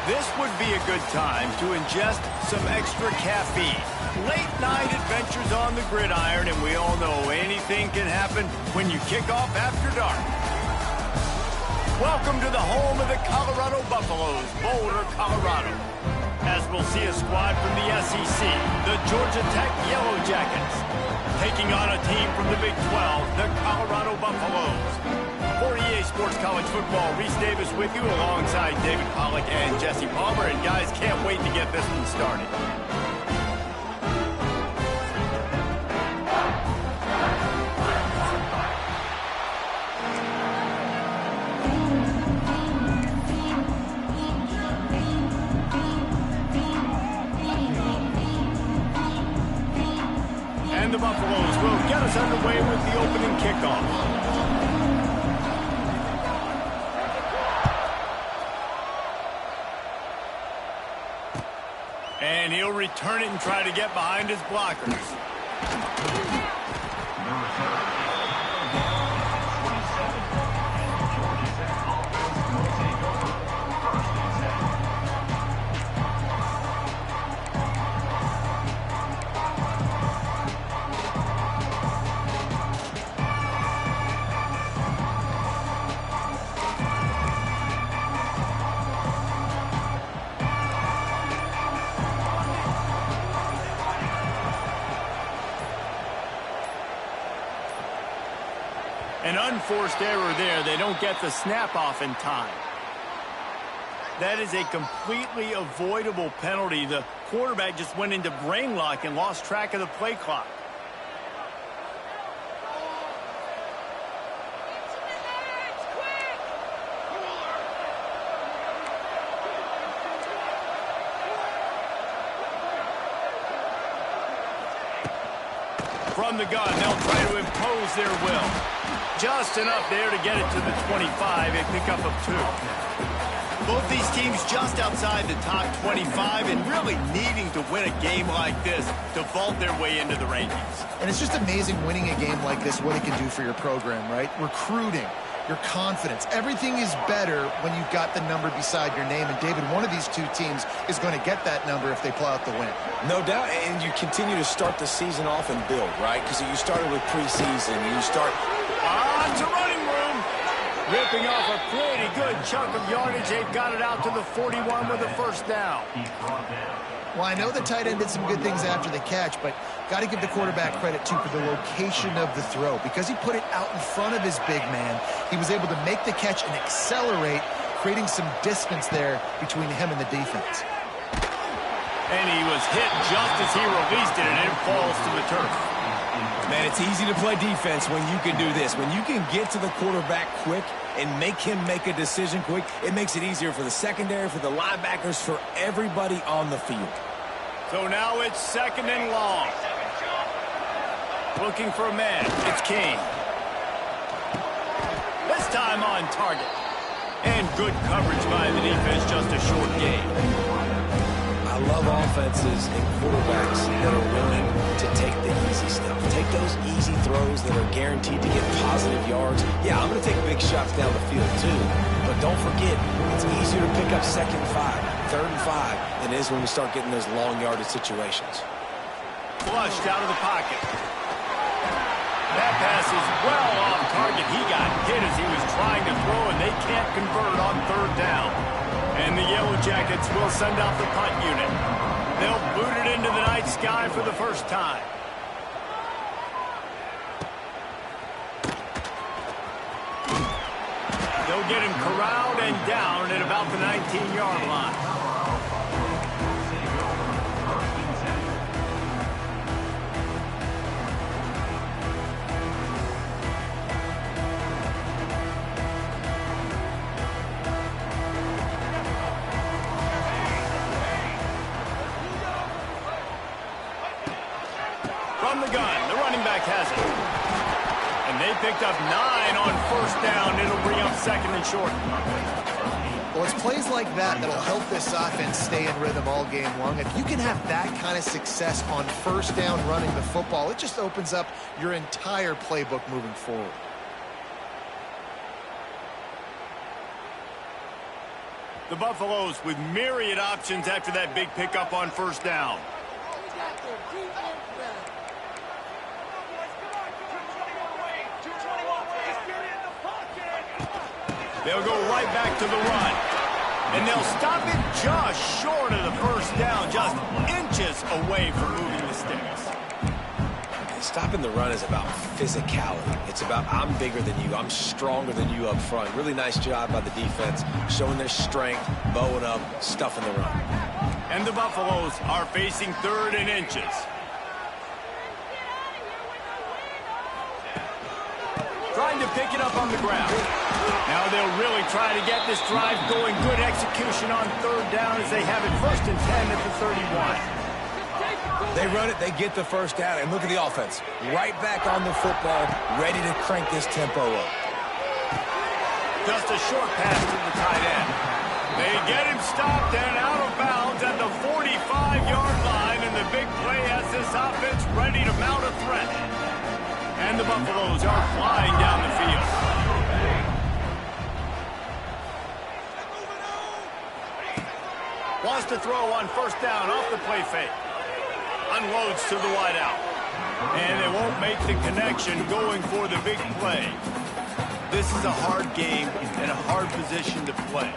This would be a good time to ingest some extra caffeine. Late night adventures on the gridiron, and we all know anything can happen when you kick off after dark. Welcome to the home of the Colorado Buffaloes, Boulder, Colorado. As we'll see a squad from the SEC, the Georgia Tech Yellow Jackets, taking on a team from the Big 12, the Colorado Buffaloes. For EA Sports College Football, Reese Davis with you alongside David Pollack and Jesse Palmer. And guys, can't wait to get this one started. And the Buffaloes will get us underway with the opening kickoff. And he'll return it and try to get behind his blockers. An unforced error there. They don't get the snap off in time. That is a completely avoidable penalty. The quarterback just went into brain lock and lost track of the play clock. From the gun, they'll try to impose their will. Just enough there to get it to the 25, a pickup of 2. Both these teams just outside the top 25 and really needing to win a game like this to vault their way into the rankings. And it's just amazing winning a game like this, what it can do for your program, right? Recruiting, your confidence, everything is better when you've got the number beside your name. And David, one of these two teams is going to get that number if they pull out the win. No doubt, and you continue to start the season off and build, right? Because you started with preseason, you start... It's a running room. Ripping off a pretty good chunk of yardage. They've got it out to the 41 with a first down. Well, I know the tight end did some good things after the catch, but got to give the quarterback credit, too, for the location of the throw. Because he put it out in front of his big man, he was able to make the catch and accelerate, creating some distance there between him and the defense. And he was hit just as he released it, and it falls to the turf. Man, it's easy to play defense when you can do this. When you can get to the quarterback quick and make him make a decision quick, it makes it easier for the secondary, for the linebackers, for everybody on the field. So now it's second and long. Looking for a man. It's Kane. This time on target. And good coverage by the defense, just a short game. I love offenses and quarterbacks that are willing to take the easy stuff. Take those easy throws that are guaranteed to get positive yards. Yeah, I'm going to take big shots down the field too. But don't forget, it's easier to pick up 2nd and 5, 3rd and 5 than it is when we start getting those long yardage situations. Flushed out of the pocket. That pass is well off target. He got hit as he was trying to throw, and they can't convert on 3rd down. And the Yellow Jackets will send out the punt unit. They'll boot it into the night sky for the first time. They'll get him corralled and down at about the 19-yard line. From the gun, the running back has it. And they picked up 9 on 1st down. It'll bring up 2nd and short. Well, it's plays like that that'll help this offense stay in rhythm all game long. If you can have that kind of success on 1st down running the football, it just opens up your entire playbook moving forward. The Buffaloes with myriad options after that big pickup on first down. They'll go right back to the run. And they'll stop it just short of the first down, just inches away from moving the sticks. Stopping the run is about physicality. It's about I'm bigger than you, I'm stronger than you up front. Really nice job by the defense, showing their strength, bowing up, stuffing the run. And the Buffaloes are facing 3rd and inches. Trying to pick it up on the ground. Now they'll really try to get this drive going. Good execution on 3rd down as they have it 1st and 10 at the 31. They run it, they get the first down, and look at the offense. Right back on the football, ready to crank this tempo up. Just a short pass to the tight end. They get him stopped and out of bounds at the 45-yard line, and the big play has this offense ready to mount a threat. And the Buffaloes are flying down the field. Wants to throw on first down off the play fake. Unloads to the wideout. And they won't make the connection going for the big play. This is a hard game and a hard position to play.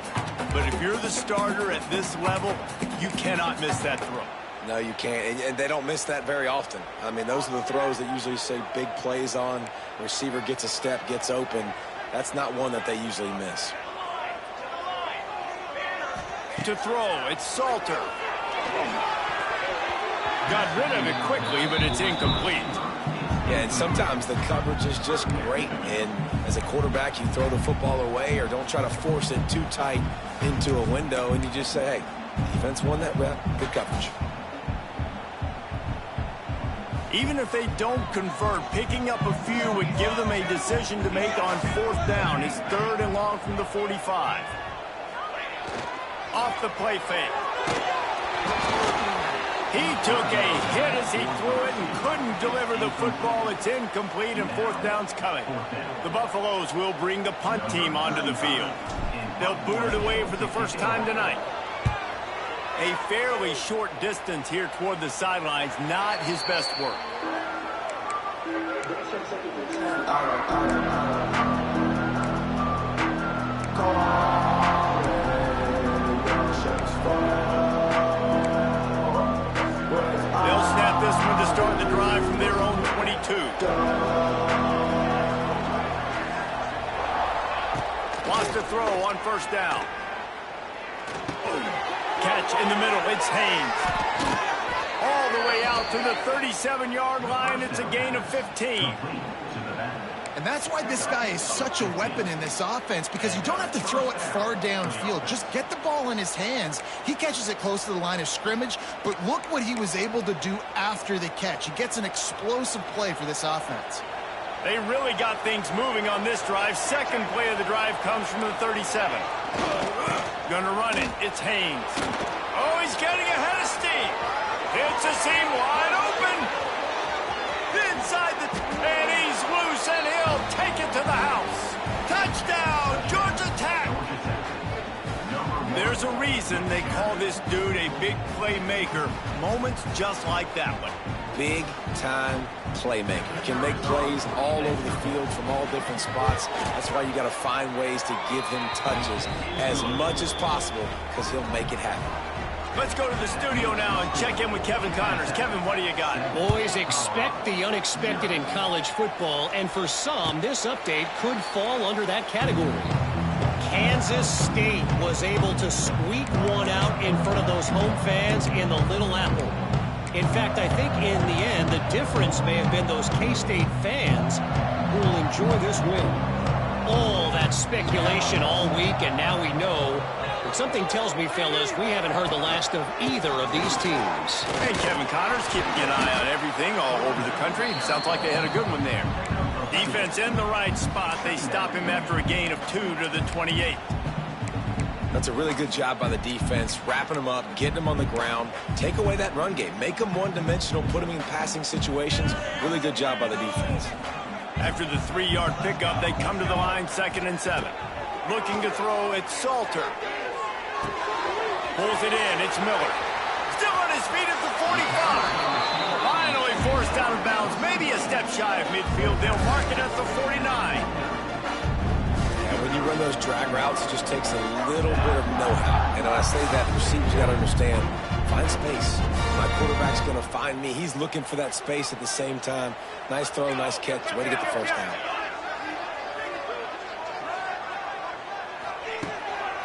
But if you're the starter at this level, you cannot miss that throw. No, you can't. And they don't miss that very often. I mean, those are the throws that usually say big plays on. The receiver gets a step, gets open. That's not one that they usually miss. To throw, it's Salter. Got rid of it quickly, but it's incomplete. Yeah, and sometimes the coverage is just great. And as a quarterback, you throw the football away or don't try to force it too tight into a window, and you just say, hey, defense won that rep, good coverage. Even if they don't convert, picking up a few would give them a decision to make on 4th down. It's 3rd and long from the 45. Off the play fake. He took a hit as he threw it and couldn't deliver the football. It's incomplete and 4th down's coming. The Buffaloes will bring the punt team onto the field. They'll boot it away for the first time tonight. A fairly short distance here toward the sidelines, not his best work. They'll snap this one to start the drive from their own 22. Wants to throw on first down. Catch in the middle, it's Haynes. All the way out to the 37-yard line, it's a gain of 15. And that's why this guy is such a weapon in this offense, because you don't have to throw it far downfield. Just get the ball in his hands. He catches it close to the line of scrimmage, but look what he was able to do after the catch. He gets an explosive play for this offense. They really got things moving on this drive. Second play of the drive comes from the 37. Gonna run it. It's Haynes. Oh, he's getting ahead of steam. Hits a seam wide open. Inside the... And he's loose, and he'll take it to the house. Touchdown, Georgia Tech. There's a reason they call this dude a big playmaker. Moments just like that one. Big-time playmaker. Can make plays all over the field from all different spots. That's why you got to find ways to give him touches as much as possible, because he'll make it happen. Let's go to the studio now and check in with Kevin Connors. Kevin, what do you got? Boys, expect the unexpected in college football, and for some, this update could fall under that category. Kansas State was able to squeak one out in front of those home fans in the Little Apple. In fact, I think in the end, the difference may have been those K-State fans who will enjoy this win. All that speculation all week, and now we know. But something tells me, fellas, we haven't heard the last of either of these teams. Hey, Kevin Connors, keeping an eye on everything all over the country. Sounds like they had a good one there. Defense in the right spot. They stop him after a gain of 2 to the 28. That's a really good job by the defense, wrapping them up, getting them on the ground. Take away that run game. Make them one-dimensional, put them in passing situations. Really good job by the defense. After the 3-yard pickup, they come to the line 2nd and 7. Looking to throw, it's Salter. Pulls it in. It's Miller. Still on his feet at the 45. Finally forced out of bounds. Maybe a step shy of midfield. They'll mark it at the 49. And when you run those drag routes, it just takes a little bit of know-how. And when I say that, the receivers got to understand, find space. My quarterback's going to find me. He's looking for that space at the same time. Nice throw, nice catch. Way to get the first down.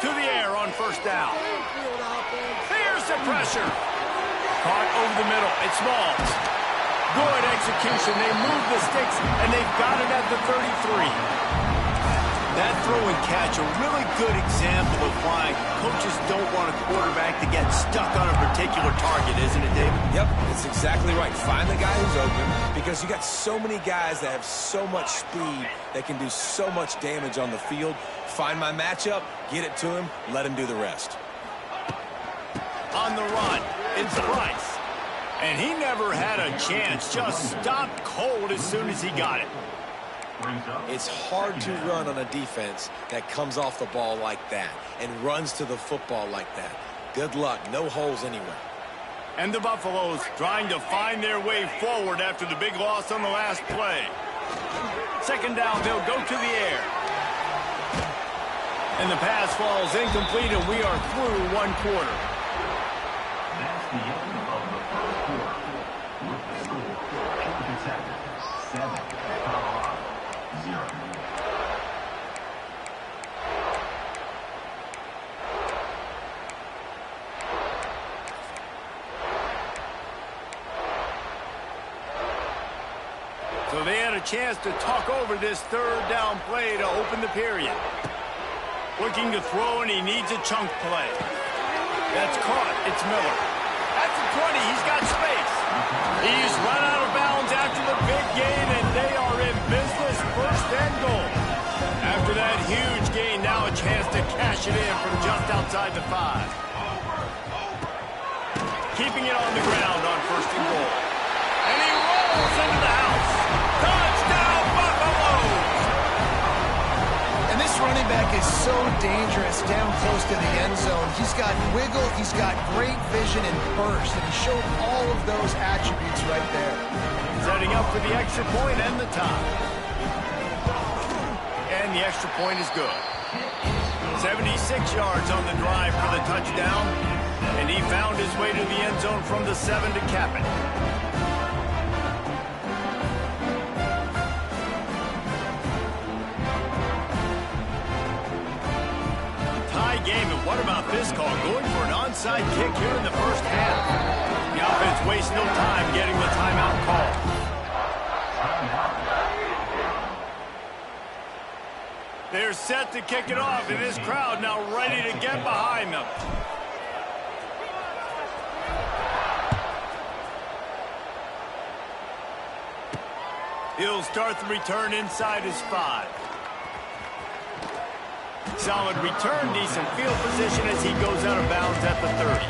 To the air on first down. Here's the pressure. Caught over the middle. It's Smalls. Good execution. They move the sticks, and they've got it at the 33. That throw and catch, a really good example of why coaches don't want a quarterback to get stuck on a particular target, isn't it, David? Yep, it's exactly right. Find the guy who's open, because you got so many guys that have so much speed that can do so much damage on the field. Find my matchup, get it to him, let him do the rest. On the run, it's Price. And he never had a chance, just stopped cold as soon as he got it. It's hard to run on a defense that comes off the ball like that and runs to the football like that. Good luck. No holes anywhere. And the Buffaloes trying to find their way forward after the big loss on the last play. Second down, they'll go to the air. And the pass falls incomplete, and we are through one quarter. That's the end of the first quarter. With the score, Georgia Tech 7, Colorado 0. So they had a chance to talk over this third down play to open the period. Looking to throw, and he needs a chunk play. That's caught. It's Miller. At the 20, he's got space. He's run out of bounds after the big gain, and they are in business, first and goal. After that huge gain, now a chance to cash it in from just outside the 5. Keeping it on the ground on first and goal. And he rolls into the house. Touchdown, Buffaloes! And this running back is so dangerous down close to the end zone. He's got wiggle, he's got great vision and burst, and he showed all of those attributes right there. Setting up for the extra point and the tie. And the extra point is good. 76 yards on the drive for the touchdown, and he found his way to the end zone from the 7 to cap it. Game, and what about this call? Going for an onside kick here in the first half. The offense wastes no time getting the timeout call. They're set to kick it off, and this crowd now ready to get behind them. He'll start the return inside his 5. Solid return, decent field position as he goes out of bounds at the 30.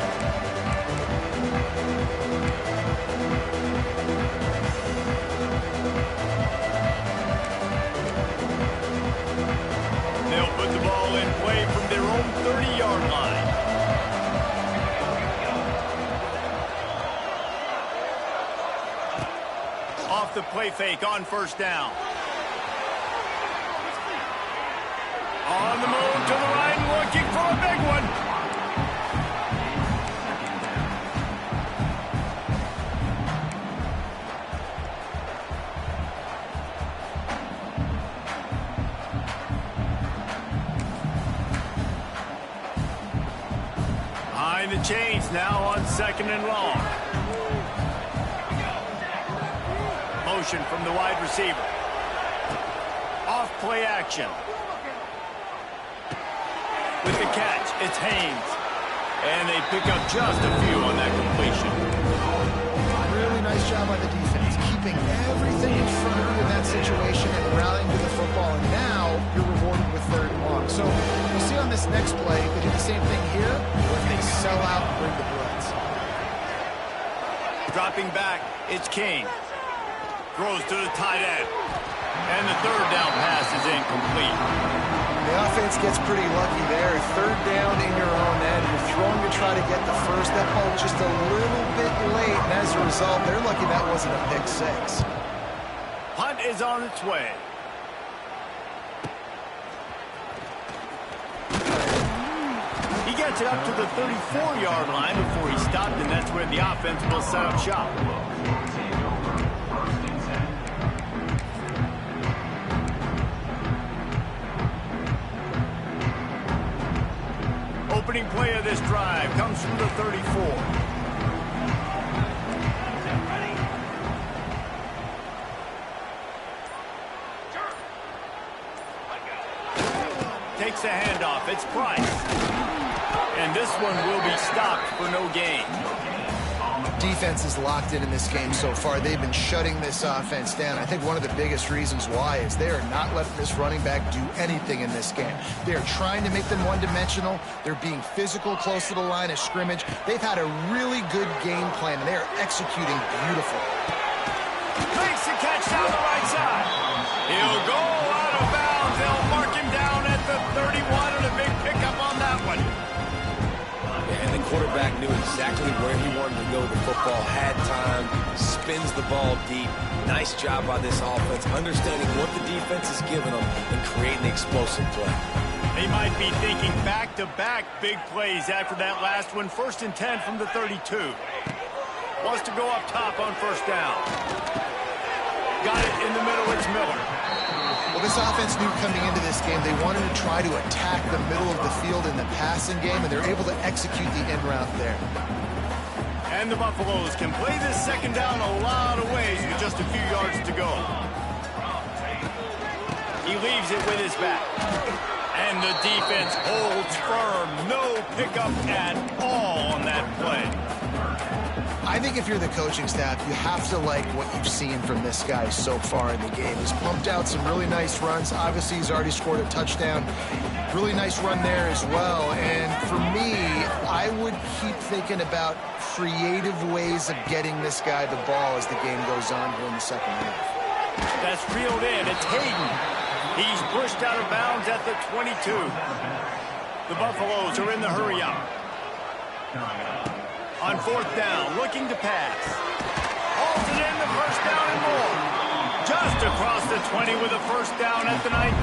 They'll put the ball in play from their own 30-yard line. Off the play fake on first down. On the move to the right, looking for a big one. Behind the chains now on second and long. Motion from the wide receiver. Off play action. With the catch, it's Haynes. And they pick up just a few on that completion. Really nice job by the defense, keeping everything in front of you in that situation and rallying to the football. And now you're rewarded with third and long. So you see on this next play, they do the same thing here, or if they sell out and bring the blitz. Dropping back, it's Kane. Throws to the tight end. And the third down pass is incomplete. the offense gets pretty lucky there. Third down in your own end. You're throwing to try to get the first. That ball just a little bit late, and as a result, they're lucky that wasn't a pick six. Punt is on its way. He gets it up to the 34-yard line before he stopped, and that's where the offense will set up shop. Opening play of this drive comes from the 34. Takes a handoff. It's Price. And this one will be stopped for no gain. Defense is locked in this game so far. They've been shutting this offense down. I think one of the biggest reasons why is they are not letting this running back do anything in this game. They are trying to make them one-dimensional. They're being physical close to the line of scrimmage. They've had a really good game plan, and they are executing beautiful. Makes the catch down the right side. He'll go out of bounds. They'll mark him down at the 31, and a big pickup on that one. And the quarterback knew exactly where he wanted to go. The football had time, spins the ball deep. Nice job by this offense, understanding what the defense is giving them and creating the explosive play. They might be thinking back-to-back big plays after that last one. 1st and 10 from the 32. Wants to go up top on first down. Got it in the middle. It's Miller. Well, this offense knew coming into this game they wanted to try to attack the middle of the field in the passing game, and they're able to execute the end route there. And the Buffaloes can play this second down a lot of ways with just a few yards to go. He leaves it with his back. And the defense holds firm. No pickup at all on that play. I think if you're the coaching staff, you have to like what you've seen from this guy so far in the game. He's pumped out some really nice runs. Obviously, he's already scored a touchdown. Really nice run there as well. And for me, I would keep thinking about creative ways of getting this guy the ball as the game goes on here in the second half. That's reeled in. It's Hayden. He's pushed out of bounds at the 22. The Buffaloes are in the hurry up. On 4th down, looking to pass. Holds it in, the first down and more. Just across the 20 with a first down at the 19.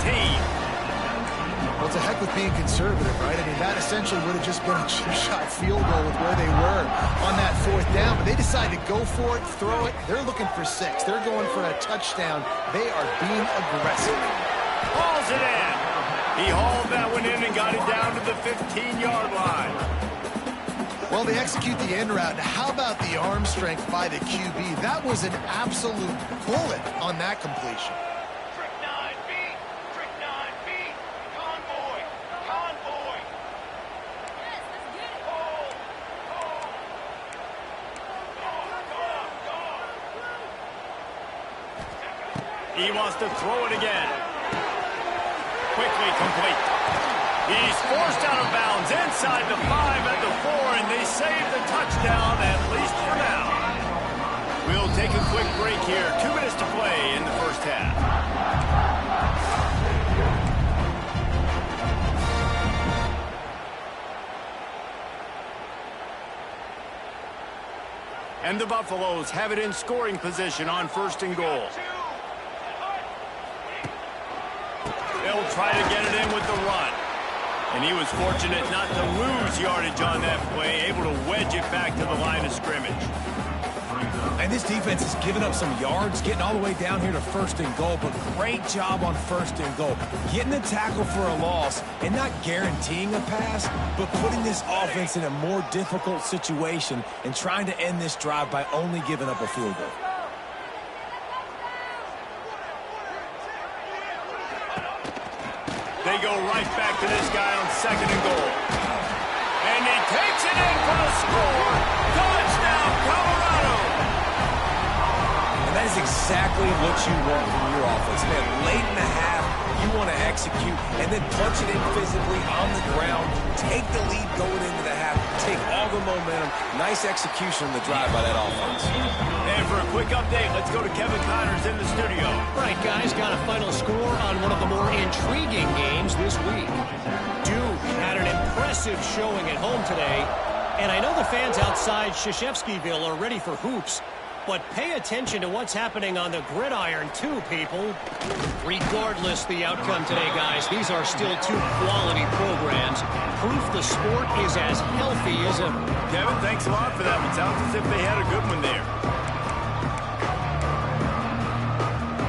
Well, it's a heck with being conservative, right? I mean, that essentially would have just been a chip-shot field goal with where they were on that 4th down. But they decided to go for it, throw it. They're looking for 6. They're going for a touchdown. They are being aggressive. Hauls it in. He hauled that one in and got it down to the 15-yard line. Well, they execute the end route. How about the arm strength by the QB? That was an absolute bullet on that completion. Trick 9B, Trick 9B, convoy, convoy. Yes, let's get it. He wants to throw it again. Quickly complete. He's forced out of bounds inside the 5 at the 4, and they save the touchdown, at least for now. We'll take a quick break here. 2 minutes to play in the first half. And the Buffaloes have it in scoring position on 1st and goal. They'll try to get it in with the run. And he was fortunate not to lose yardage on that play, able to wedge it back to the line of scrimmage. And this defense has given up some yards, getting all the way down here to 1st and goal, but great job on 1st and goal. Getting the tackle for a loss and not guaranteeing a pass, but putting this offense in a more difficult situation and trying to end this drive by only giving up a field goal. They go right back to this guy on 2nd and goal. And he takes it in for the score. Touchdown, Colorado! And that is exactly what you want from your offense. Man, late in the half, you want to execute and then punch it in physically on the ground to take the lead going into the half, take all the momentum. Nice execution on the drive by that offense. And for a quick update, let's go to Kevin Connors in the studio. All right, guys, got a final score on one of the more intriguing games this week. Duke had an impressive showing at home today, and I know the fans outside Krzyzewskiville are ready for hoops, but pay attention to what's happening on the gridiron too, people. Regardless the outcome today, guys, these are still two quality programs. Proof the sport is as healthy as ever. Kevin, thanks a lot for that one. Sounds as if they had a good one there.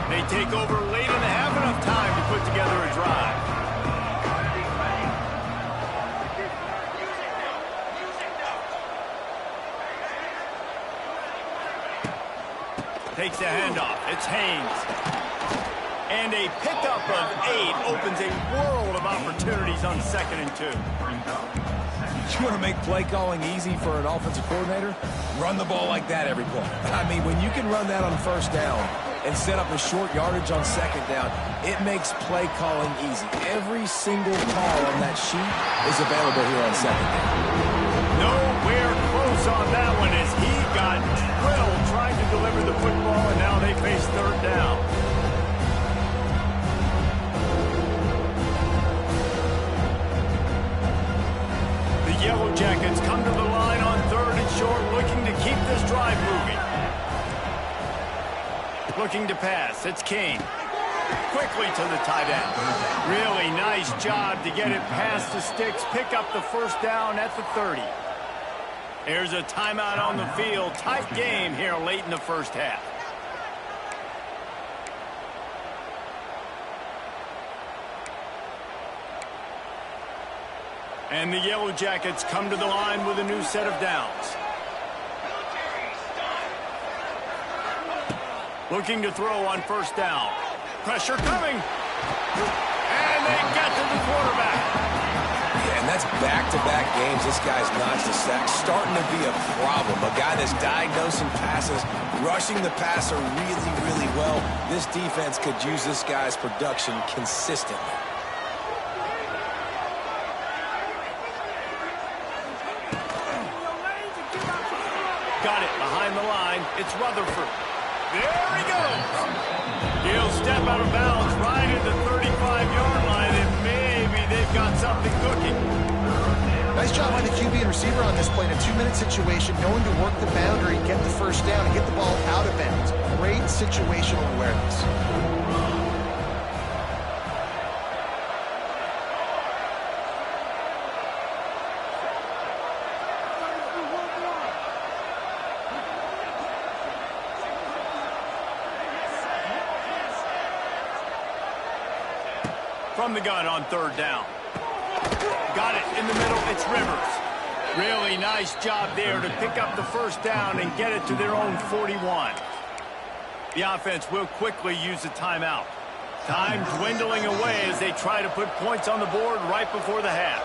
They take over late and have enough time to put together a drive. Takes the handoff. It's Haynes. And a pickup of 8 opens a world of opportunities on 2nd and 2. You want to make play calling easy for an offensive coordinator? Run the ball like that every play. I mean, when you can run that on 1st down and set up a short yardage on 2nd down, it makes play calling easy. Every single call on that sheet is available here on 2nd down. Nowhere close on that one as he got drilled trying to deliver the football, and now they face 3rd down. The Yellow Jackets come to the line on 3rd and short, looking to keep this drive moving. Looking to pass. It's King. Quickly to the tight end. Really nice job to get it past the sticks, pick up the 1st down at the 30. There's a timeout on the field. Tight game here late in the 1st half. And the Yellow Jackets come to the line with a new set of downs. Looking to throw on 1st down. Pressure coming. And they get to the quarterback. Yeah, and that's back-to-back games. This guy's notched a sack. Starting to be a problem. A guy that's diagnosing passes, rushing the passer really, really well. This defense could use this guy's production consistently. Got it behind the line. It's Rutherford. There he goes. He'll step out of bounds right at the 35-yard line, and maybe they've got something cooking. Nice job by the QB and receiver on this play in a 2-minute situation, knowing to work the boundary, get the 1st down, and get the ball out of bounds. Great situational awareness. From the gun on 3rd down. Got it in the middle. It's Rivers. Really nice job there to pick up the 1st down and get it to their own 41. The offense will quickly use a timeout. Time dwindling away as they try to put points on the board right before the half.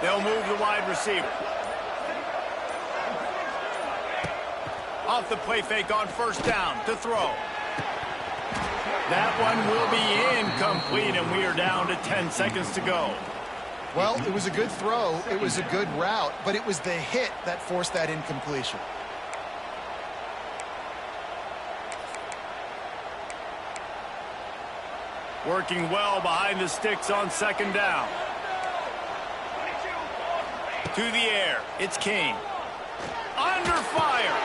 They'll move the wide receiver. Off the play fake on 1st down to throw. That one will be incomplete, and we are down to 10 seconds to go. Well, it was a good throw. It was a good route, but it was the hit that forced that incompletion. Working well behind the sticks on 2nd down. To the air. It's King. Under fire.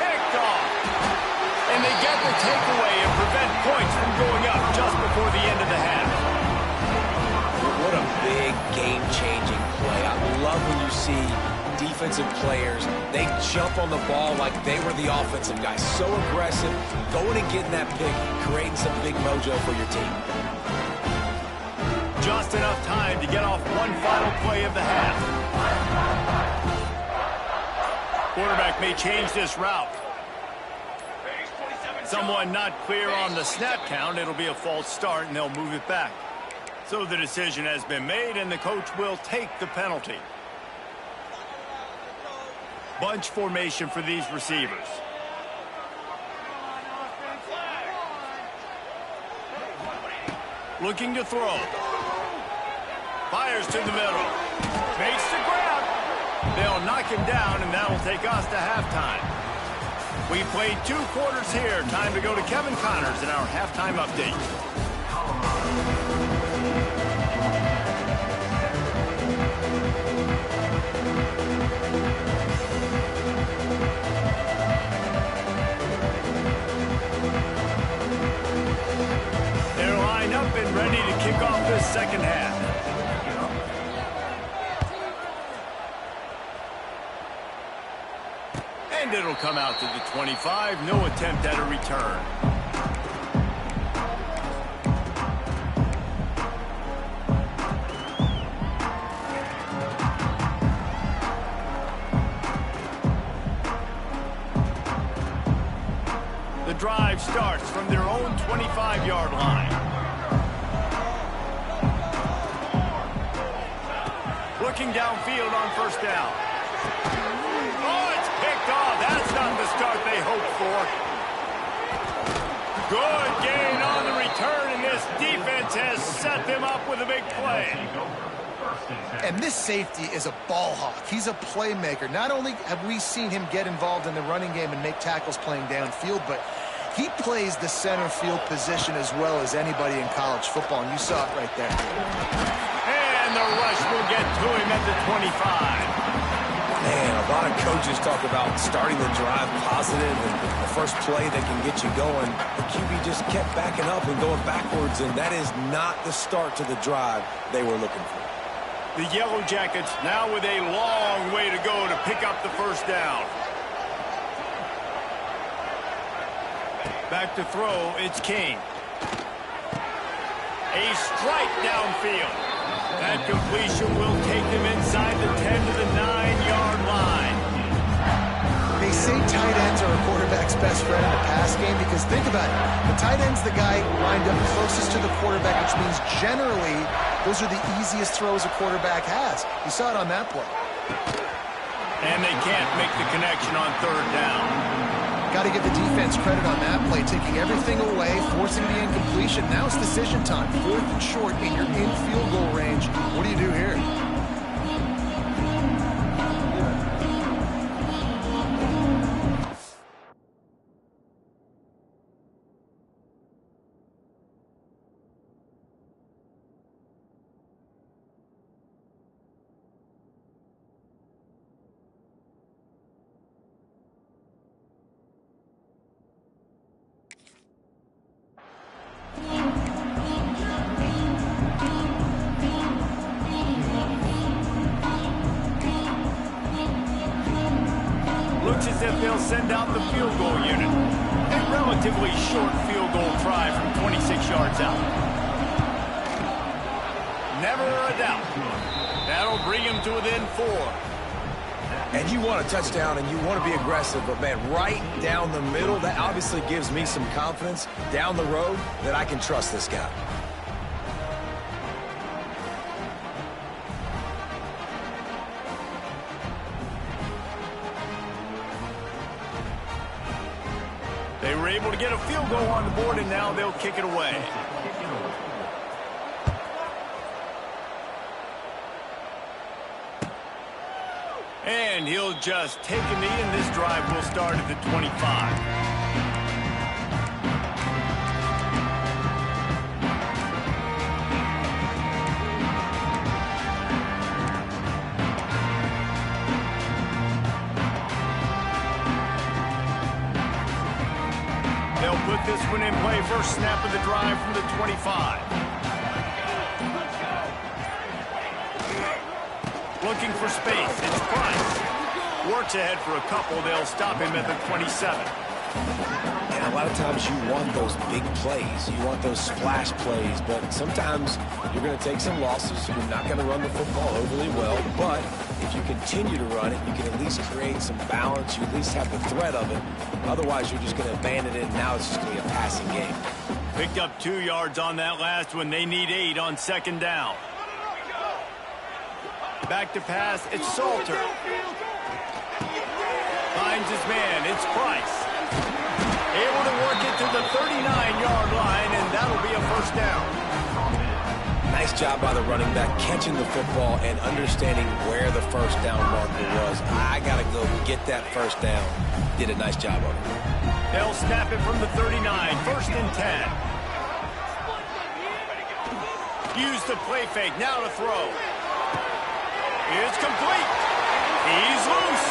Picked off. And they get the takeaway and prevent points from going up just before the end of the half. What a big game-changing play. I love when you see defensive players, they jump on the ball like they were the offensive guys. So aggressive, going and getting that pick, creating some big mojo for your team. Just enough time to get off one final play of the half. Quarterback may change this route. Someone not clear on the snap count. It'll be a false start, and they'll move it back. So the decision has been made, and the coach will take the penalty. Bunch formation for these receivers. Looking to throw. Fires to the middle. Makes the grab. They'll knock him down, and that'll take us to halftime. We played 2 quarters here. Time to go to Kevin Connors in our halftime update. They're lined up and ready to kick off this second half. And it'll come out to the 25. No attempt at a return. The drive starts from their own 25-yard line. Looking downfield on first down. Oh, it's picked off. That's not the start they hoped for. Good gain on the return, and this defense has set them up with a big play. And this safety is a ball hawk. He's a playmaker. Not only have we seen him get involved in the running game and make tackles playing downfield, but he plays the center field position as well as anybody in college football, and you saw it right there. And the rush will get to him at the 25. Man, a lot of coaches talk about starting the drive positive and the first play that can get you going. The QB just kept backing up and going backwards, and that is not the start to the drive they were looking for. The Yellow Jackets now with a long way to go to pick up the first down. Back to throw, it's King. A strike downfield. That completion will take them inside the 10 to the 9-yard line. They say tight ends are a quarterback's best friend in the pass game because think about it. The tight end's the guy lined up closest to the quarterback, which means generally those are the easiest throws a quarterback has. You saw it on that play. And they can't make the connection on third down. Got to give the defense credit on that play, taking everything away, forcing the incompletion. Now it's decision time. 4th and short, and you're in field goal range. What do you do here? Looks as if they'll send out the field goal unit. A relatively short field goal try from 26 yards out. Never a doubt. That'll bring him to within 4. And you want a touchdown and you want to be aggressive, but man, right down the middle, that obviously gives me some confidence down the road that I can trust this guy. They were able to get a field goal on the board, and now they'll kick it away. And he'll just take a knee, and this drive will start at the 25. They'll put this one in play. First snap of the drive from the 25. Looking for space. It's Price. Works ahead for a couple. They'll stop him at the 27. And a lot of times you want those big plays. You want those splash plays. But sometimes you're going to take some losses. You're not going to run the football overly well. But if you continue to run it, you can at least create some balance. You at least have the threat of it. Otherwise, you're just going to abandon it, and now it's just going to be a passing game. Picked up 2 yards on that last one. They need 8 on second down. Back to pass. It's Salter. finds his man. It's Price. Able to work it to the 39-yard line, and that'll be a first down. Nice job by the running back, catching the football and understanding where the first down marker was. I got to go get that first down. Did a nice job of it. They'll snap it from the 39, first and 10. Use the play fake, now to throw. It's complete. He's loose.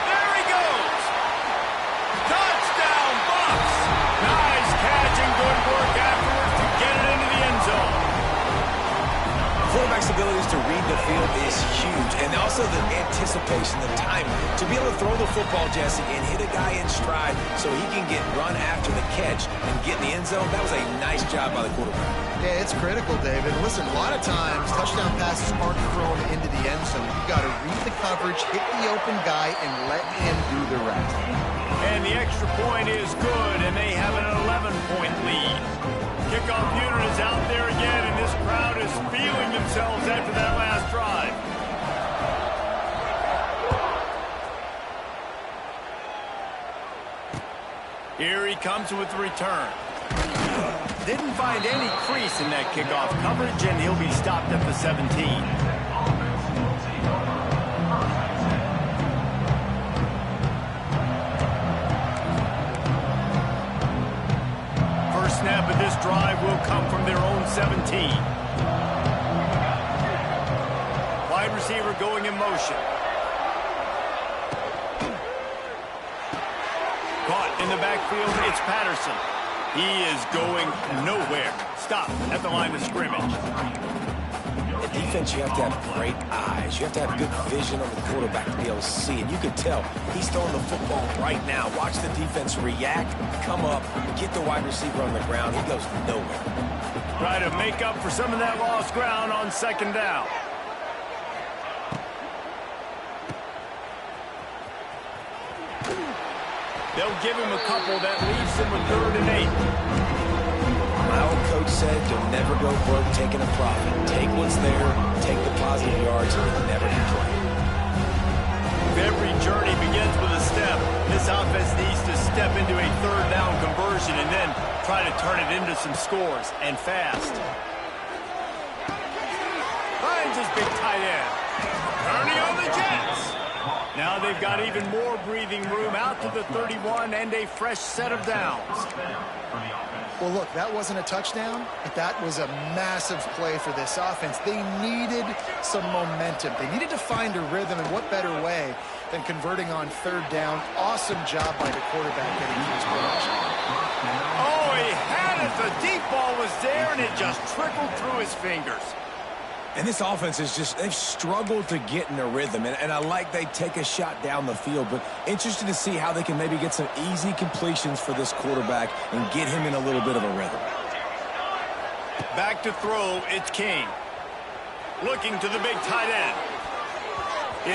There he goes. Touchdown, Bucs. Nice catch and good work afterwards to get it into the end zone. Quarterback's abilities to read the field is huge, and also the anticipation, the timing. To be able to throw the football, Jesse, and hit a guy in stride so he can get run after the catch and get in the end zone, that was a nice job by the quarterback. Yeah, it's critical, David. Listen, a lot of times, touchdown passes aren't thrown into the end zone. You've got to read the coverage, hit the open guy, and let him do the rest. And the extra point is good, and they have an 11-point lead. Kickoff unit is out there again, and this crowd is feeling themselves after that last drive. Here he comes with the return. Didn't find any crease in that kickoff coverage, and he'll be stopped at the 17. Snap of this drive will come from their own 17. Wide receiver going in motion. Caught in the backfield, it's Patterson. He is going nowhere. Stop at the line of scrimmage. In defense, you have to have great eyes. You have to have good vision on the quarterback to be able to see it. You could tell he's throwing the football right now. Watch the defense react, come up, get the wide receiver on the ground. He goes nowhere. Try to make up for some of that lost ground on second down. They'll give him a couple that leaves him with 3rd and 8. My old coach said you'll never go broke taking a profit. Take what's there, take the positive yards, and never complain. Every journey begins with a step. This offense needs to step into a 3rd down conversion and then try to turn it into some scores, and fast. Finds his big tight end. Turning on the Jets. Now they've got even more breathing room out to the 31 and a fresh set of downs. Well, look, that wasn't a touchdown, but that was a massive play for this offense. They needed some momentum. They needed to find a rhythm, and what better way than converting on 3rd down. Awesome job by the quarterback getting to his production. Oh, he had it. The deep ball was there, and it just trickled through his fingers. And this offense is just, they've struggled to get in a rhythm. And I like they take a shot down the field, but interested to see how they can maybe get some easy completions for this quarterback and get him in a little bit of a rhythm. Back to throw, it's King. Looking to the big tight end.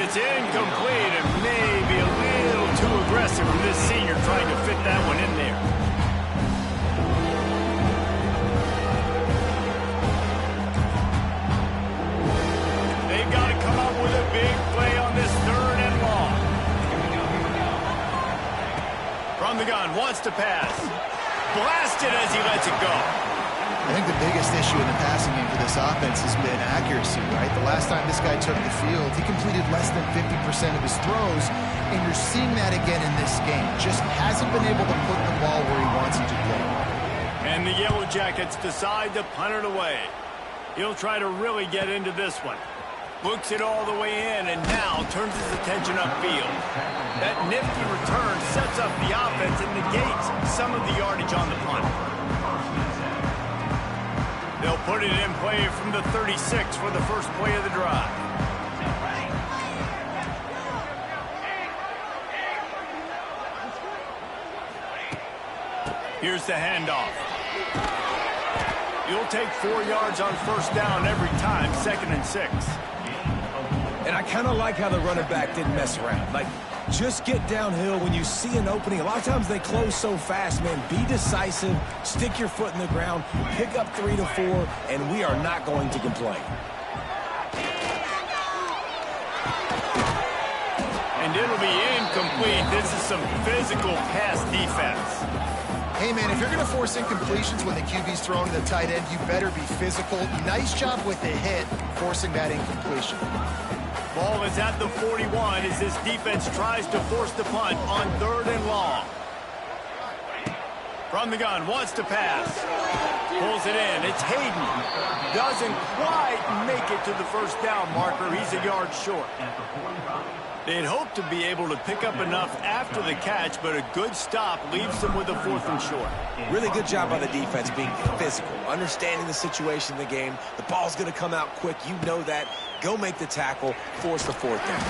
It's incomplete and maybe a little too aggressive from this senior trying to fit that one in there. They've got to come up with a big play on this 3rd and long. From the gun, wants to pass. Blasted as he lets it go. I think the biggest issue in the passing game for this offense has been accuracy, right? The last time this guy took the field, he completed less than 50% of his throws, and you're seeing that again in this game. Just hasn't been able to put the ball where he wants it to go. And the Yellow Jackets decide to punt it away. He'll try to really get into this one. Books it all the way in, and now turns his attention upfield. That nifty return sets up the offense and negates some of the yardage on the punt. They'll put it in play from the 36 for the first play of the drive. Here's the handoff. You'll take 4 yards on first down every time, 2nd and 6. And I kind of like how the running back didn't mess around. Like, just get downhill when you see an opening. A lot of times they close so fast, man. Be decisive, stick your foot in the ground, pick up 3 to 4, and we are not going to complain. And And it'll be incomplete. This is some physical pass defense. Hey, man, if you're going to force incompletions when the QB's throwing to the tight end, you better be physical. Nice job with the hit, forcing that incompletion. Ball is at the 41 as this defense tries to force the punt on 3rd and long. From the gun, wants to pass. Pulls it in. It's Hayden. Doesn't quite make it to the first down marker. He's a yard short. They'd hope to be able to pick up enough after the catch, but a good stop leaves them with a 4th and short. Really good job by the defense being physical, understanding the situation in the game. The ball's going to come out quick. You know that. Go make the tackle, force the 4th down.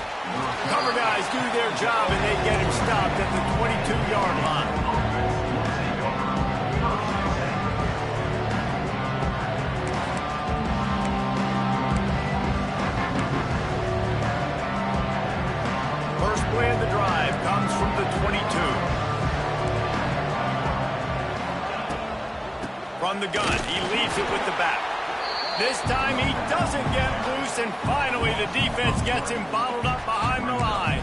Cover guys do their job, and they get him stopped at the 22-yard line. First play of the drive comes from the 22. From the gun, he leaves it with the back. This time he doesn't get loose, and finally the defense gets him bottled up behind the line.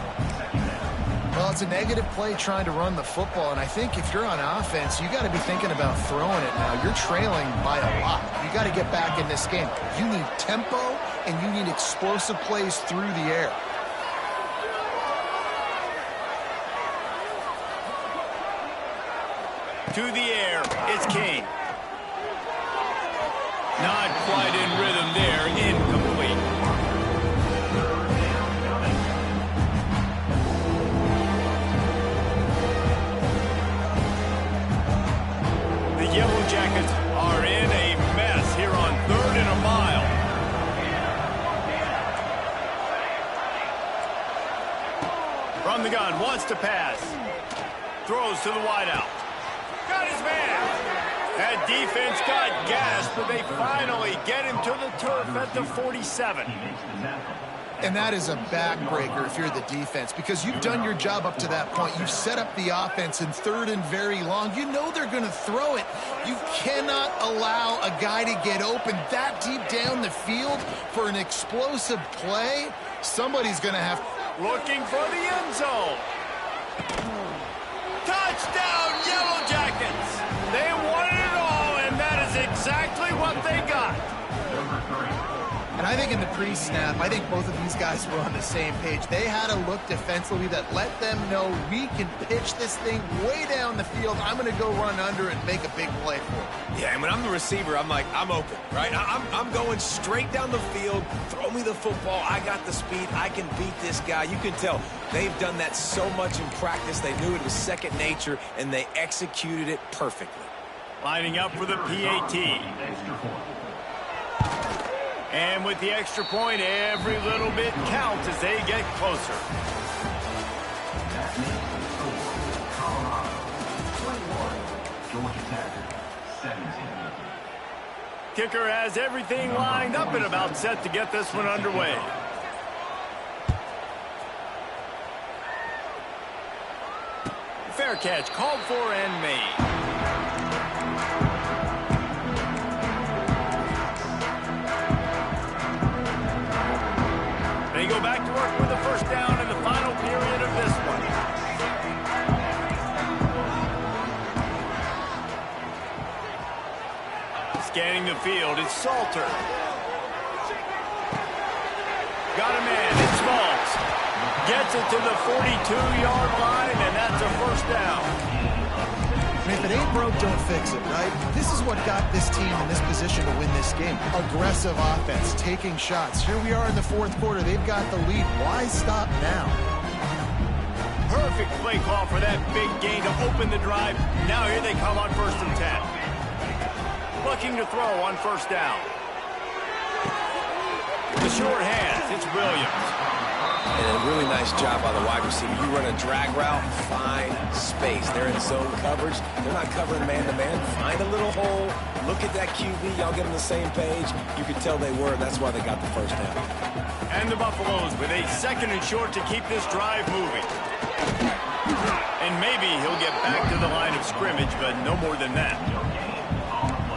Well, it's a negative play trying to run the football, and I think if you're on offense, you got to be thinking about throwing it now. You're trailing by a lot. You got to get back in this game. You need tempo, and you need explosive plays through the air. To the air, it's Kane. Not quite in rhythm there, incomplete. The Yellow Jackets are in a mess here on 3rd and a mile. From the gun, wants to pass. Throws to the wideout. Got his man. That defense got gassed, but they finally get him to the turf at the 47. And that is a backbreaker if you're the defense, because you've done your job up to that point. You've set up the offense in 3rd and very long. You know they're going to throw it. You cannot allow a guy to get open that deep down the field for an explosive play. Somebody's going to have... Looking for the end zone. Touchdown, Yellow Jackets! They wanted it all, and that is exactly what they got. And I think in the pre-snap, I think both of these guys were on the same page. They had a look defensively that let them know we can pitch this thing way down the field. I'm going to go run under and make a big play for it. Yeah, and when I'm the receiver, I'm like, I'm open, right? I'm going straight down the field. Throw me the football. I got the speed. I can beat this guy. You can tell they've done that so much in practice. They knew it was second nature, and they executed it perfectly. Lining up for the PAT. And with the extra point, every little bit counts as they get closer. That's the score. Colorado 21, Georgia Tech 17. Kicker has everything lined up and about set to get this one underway. Fair catch called for and made. They go back to work with the first down in the final period of this one. Scanning the field, it's Salter. Got a man, it's Smalls. Gets it to the 42-yard line, and that's a first down. And if it ain't broke, don't fix it, right? This is what got this team in this position to win this game. Aggressive offense, taking shots. Here we are in the 4th quarter. They've got the lead. Why stop now? Perfect play call for that big gain to open the drive. Now here they come on 1st and 10. Looking to throw on first down. The short hands, it's Williams. And a really nice job by the wide receiver. You run a drag route, find space. They're in zone coverage. They're not covering man-to-man. Find a little hole. Look at that QB. Y'all get on the same page. You can tell they were, and that's why they got the first down. And the Buffaloes with a 2nd and short to keep this drive moving. And maybe he'll get back to the line of scrimmage, but no more than that.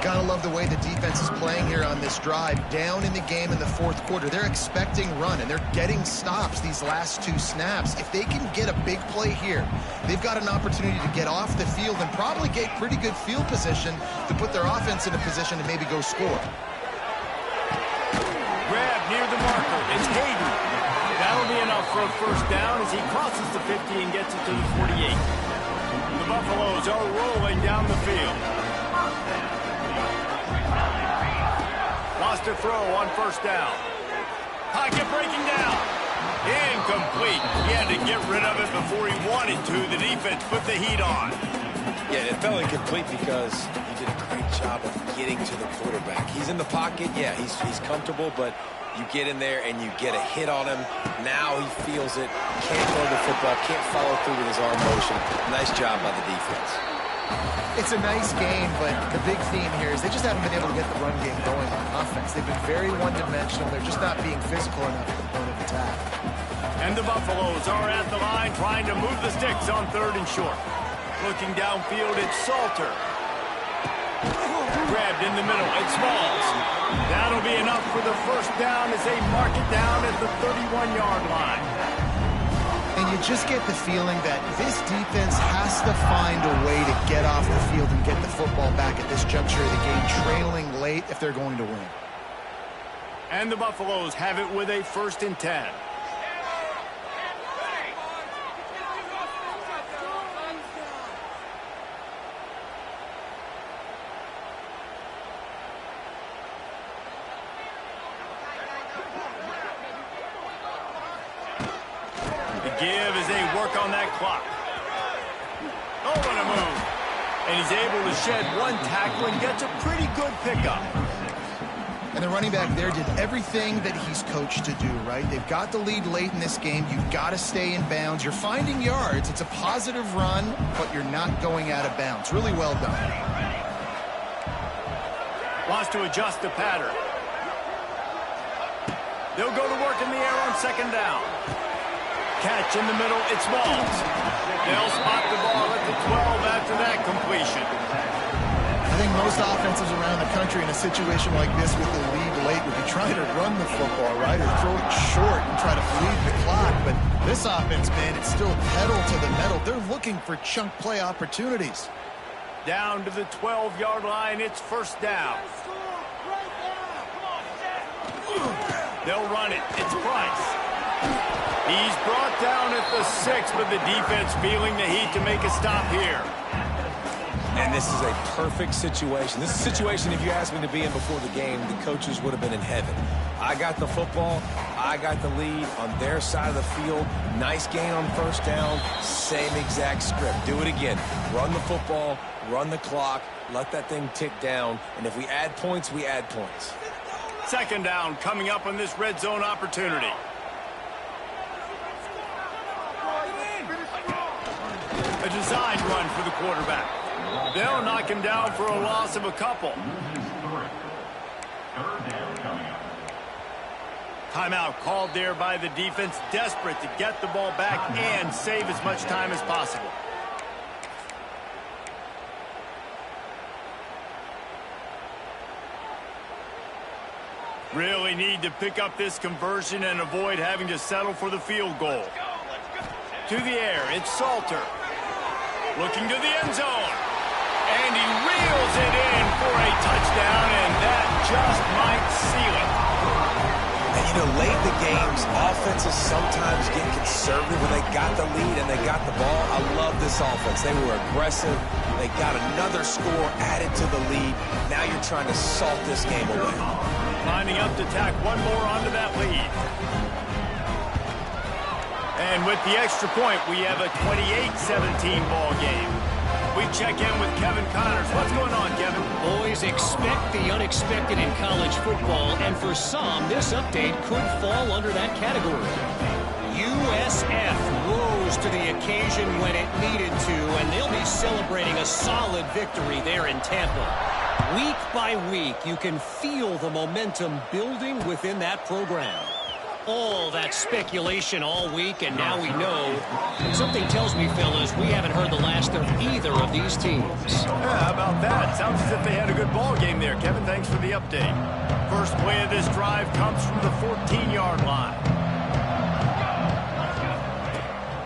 Gotta love the way the defense is playing here on this drive. Down in the game in the fourth quarter. They're expecting run, and they're getting stops these last 2 snaps. If they can get a big play here, they've got an opportunity to get off the field and probably get pretty good field position to put their offense in a position to maybe go score. Grab near the marker. It's Hayden. That'll be enough for a first down as he crosses the 50 and gets it to the 48. The Buffaloes are rolling down the field. Lost a throw on first down. Pocket breaking down. Incomplete. He had to get rid of it before he wanted to. The defense put the heat on. Yeah, it fell incomplete because he did a great job of getting to the quarterback. He's in the pocket. Yeah, he's comfortable, but you get in there and you get a hit on him. Now he feels it. Can't throw the football. Can't follow through with his arm motion. Nice job by the defense. It's a nice game, but the big theme here is they just haven't been able to get the run game going on offense. They've been very one-dimensional. They're just not being physical enough at the point of attack. And the Buffaloes are at the line trying to move the sticks on 3rd and short. Looking downfield, it's Salter. Grabbed in the middle, it's Smalls. That'll be enough for the first down as they mark it down at the 31-yard line. And you just get the feeling that this defense has to find a way to get off the field and get the football back at this juncture of the game, trailing late if they're going to win. And the Buffaloes have it with a 1st and 10. Give as they work on that clock. Oh, what a move. And he's able to shed 1 tackle and gets a pretty good pickup. And the running back there did everything that he's coached to do, right? They've got the lead late in this game. You've got to stay in bounds. You're finding yards. It's a positive run, but you're not going out of bounds. Really well done. Wants to adjust the pattern. They'll go to work in the air on 2nd down. Catch in the middle, it's Smalls. They'll spot the ball at the 12 after that completion. I think most offenses around the country in a situation like this with the lead late would be trying to run the football, right, or throw it short and try to bleed the clock. But this offense, man, it's still pedal to the metal. They're looking for chunk play opportunities. Down to the 12-yard line, it's 1st down. They'll run it, it's Price. He's brought down at the 6, but the defense feeling the heat to make a stop here. And this is a perfect situation. This is a situation, if you asked me to be in before the game, the coaches would have been in heaven. I got the football. I got the lead on their side of the field. Nice gain on 1st down. Same exact script. Do it again. Run the football, run the clock, let that thing tick down. And if we add points, we add points. 2nd down coming up on this red zone opportunity. A designed run for the quarterback. They'll knock him down for a loss of a couple. 3rd down coming up. Timeout called there by the defense, desperate to get the ball back and save as much time as possible. Really need to pick up this conversion and avoid having to settle for the field goal. To the air, it's Salter. Looking to the end zone. And he reels it in for a touchdown, and that just might seal it. And, you know, late in the games, offenses sometimes get conservative when they got the lead and they got the ball. I love this offense. They were aggressive. They got another score added to the lead. Now you're trying to salt this game away. Lining up to tack one more onto that lead. And with the extra point, we have a 28-17 ball game. We check in with Kevin Connors. What's going on, Kevin? Boys, expect the unexpected in college football, and for some, this update could fall under that category. USF rose to the occasion when it needed to, and they'll be celebrating a solid victory there in Tampa. Week by week, you can feel the momentum building within that program. All that speculation all week, and now we know. Something tells me, fellas, we haven't heard the last of either of these teams. Yeah, how about that? Sounds as if they had a good ball game there. Kevin, thanks for the update. First play of this drive comes from the 14-yard line.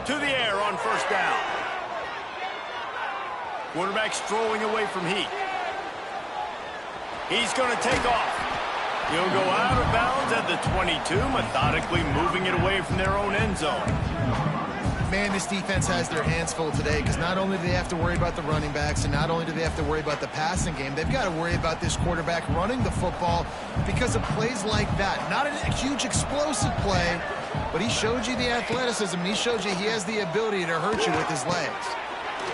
To the air on first down. Quarterback strolling away from Heat. He's going to take off. He'll go out of bounds at the 22, methodically moving it away from their own end zone. Man, this defense has their hands full today because not only do they have to worry about the running backs and not only do they have to worry about the passing game, they've got to worry about this quarterback running the football because of plays like that. Not a huge explosive play, but he showed you the athleticism. He showed you he has the ability to hurt you with his legs.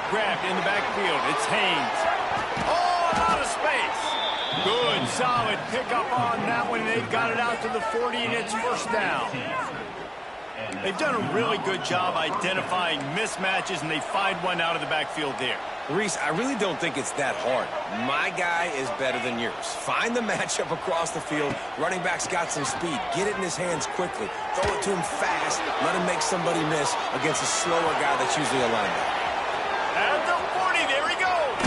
Grabbed in the backfield. It's Haynes. Oh, a lot of space. Good, solid pickup on that one. They've got it out to the 40, and it's first down. They've done a really good job identifying mismatches, and they find one out of the backfield there. Reese, I really don't think it's that hard. My guy is better than yours. Find the matchup across the field. Running back's got some speed. Get it in his hands quickly. Throw it to him fast. Let him make somebody miss against a slower guy that's usually a linebacker. At the 40, there he goes.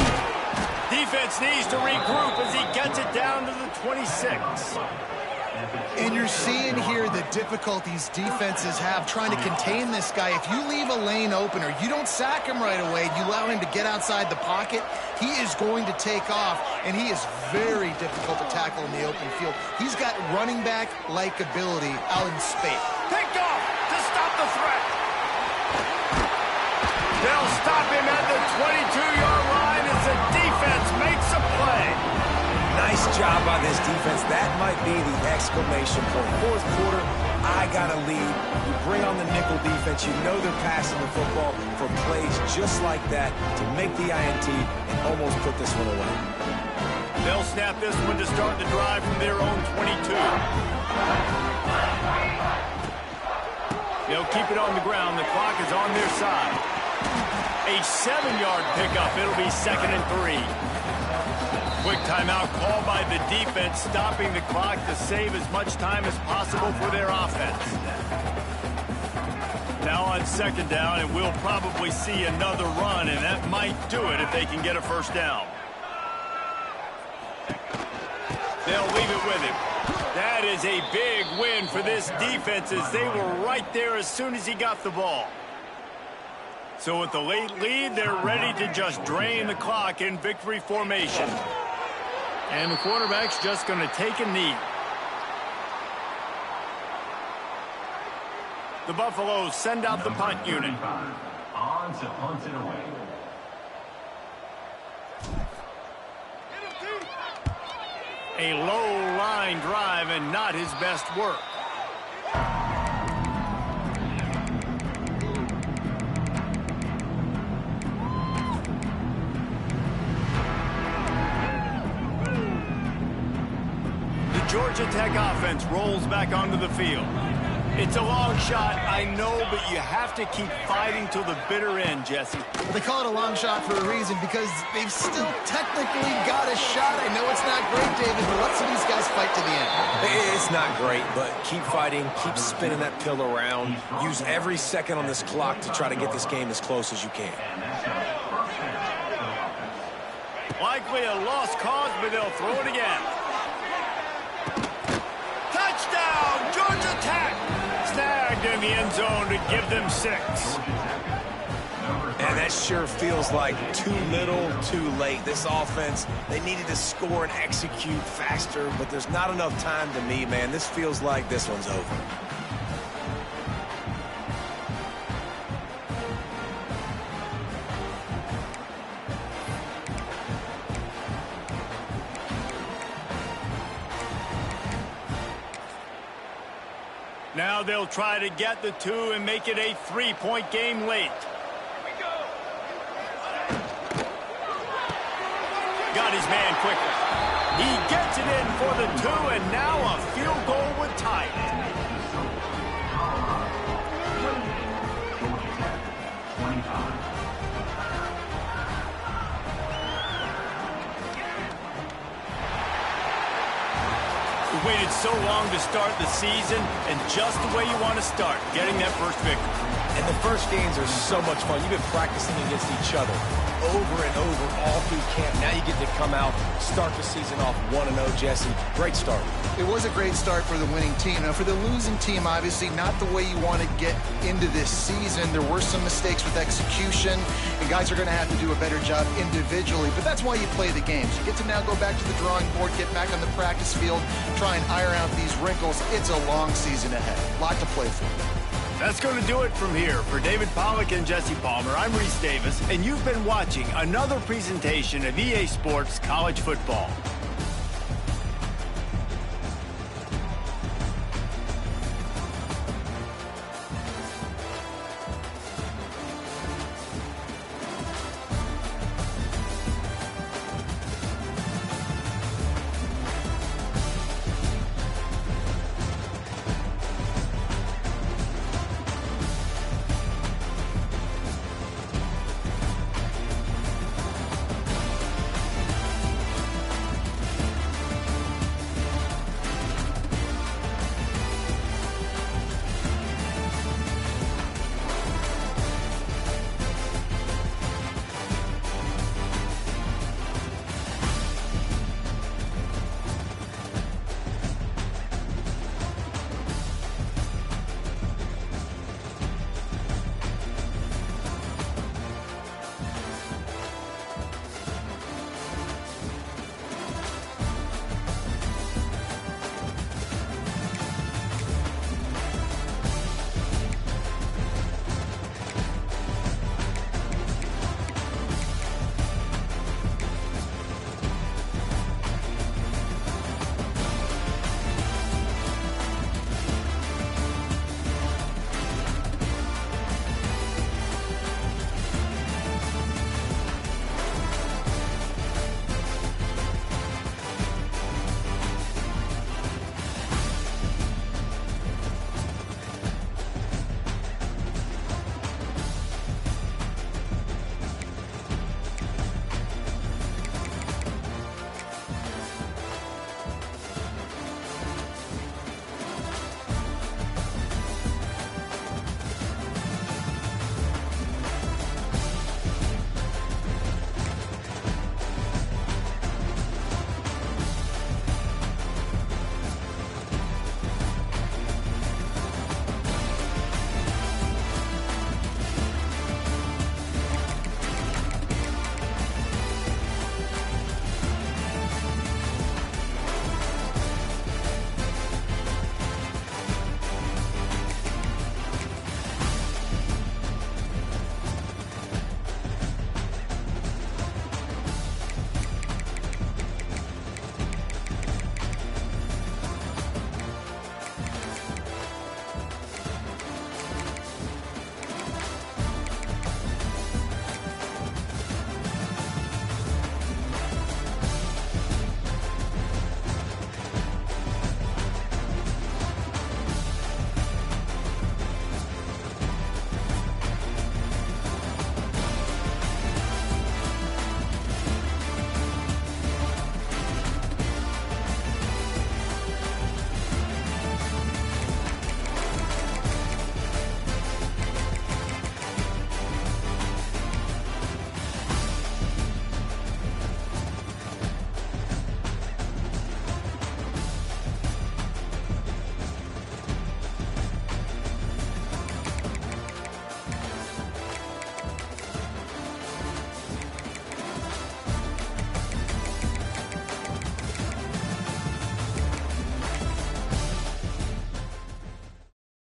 Defense needs to regroup as he gets it down to the 26. And you're seeing here the difficulties defenses have trying to contain this guy. If you leave a lane open or you don't sack him right away, you allow him to get outside the pocket, he is going to take off, and he is very difficult to tackle in the open field. He's got running back-like ability out in space. Picked off to stop the threat. They'll stop him at the 22-yard line as the defense makes a play. Nice job by this defense. That might be the exclamation point. Fourth quarter, I got a lead. You bring on the nickel defense. You know they're passing the football for plays just like that to make the INT and almost put this one away. They'll snap this one to start the drive from their own 22. They'll keep it on the ground. The clock is on their side. A 7-yard pickup. It'll be 2nd and 3. Quick timeout called by the defense, stopping the clock to save as much time as possible for their offense. Now on 2nd down, and we'll probably see another run, and that might do it if they can get a first down. They'll leave it with him. That is a big win for this defense as they were right there as soon as he got the ball. So with the late lead, they're ready to just drain the clock in victory formation. And the quarterback's just going to take a knee. The Buffaloes send out the punt unit. On to punt it away. A low line drive and not his best work. Georgia Tech offense rolls back onto the field. It's a long shot, I know, but you have to keep fighting till the bitter end, Jesse. They call it a long shot for a reason because they've still technically got a shot. I know it's not great, David, but let's see these guys fight to the end. It's not great, but keep fighting, keep spinning that pill around. Use every second on this clock to try to get this game as close as you can. Likely a lost cause, but they'll throw it again. Touchdown, Georgia Tech! Snagged in the end zone to give them 6. And that sure feels like too little, too late. This offense, they needed to score and execute faster, but there's not enough time to me, man. This feels like this one's over. Now they'll try to get the 2 and make it a 3-point game late. Got his man quickly. He gets it in for the 2, and now a field goal would tie it. You waited so long to start the season, and just the way you want to start, getting that first victory. And the first games are so much fun. You've been practicing against each other over and over all through camp. Now you get to come out, start the season off 1-0, Jesse. Great start. It was a great start for the winning team. Now, for the losing team, obviously not the way you want to get into this season. There were some mistakes with execution, and guys are going to have to do a better job individually. But that's why you play the games. You get to now go back to the drawing board, get back on the practice field, try and iron out these wrinkles. It's a long season ahead. A lot to play for. That's going to do it from here. For David Pollack and Jesse Palmer, I'm Reese Davis, and you've been watching another presentation of EA Sports College Football.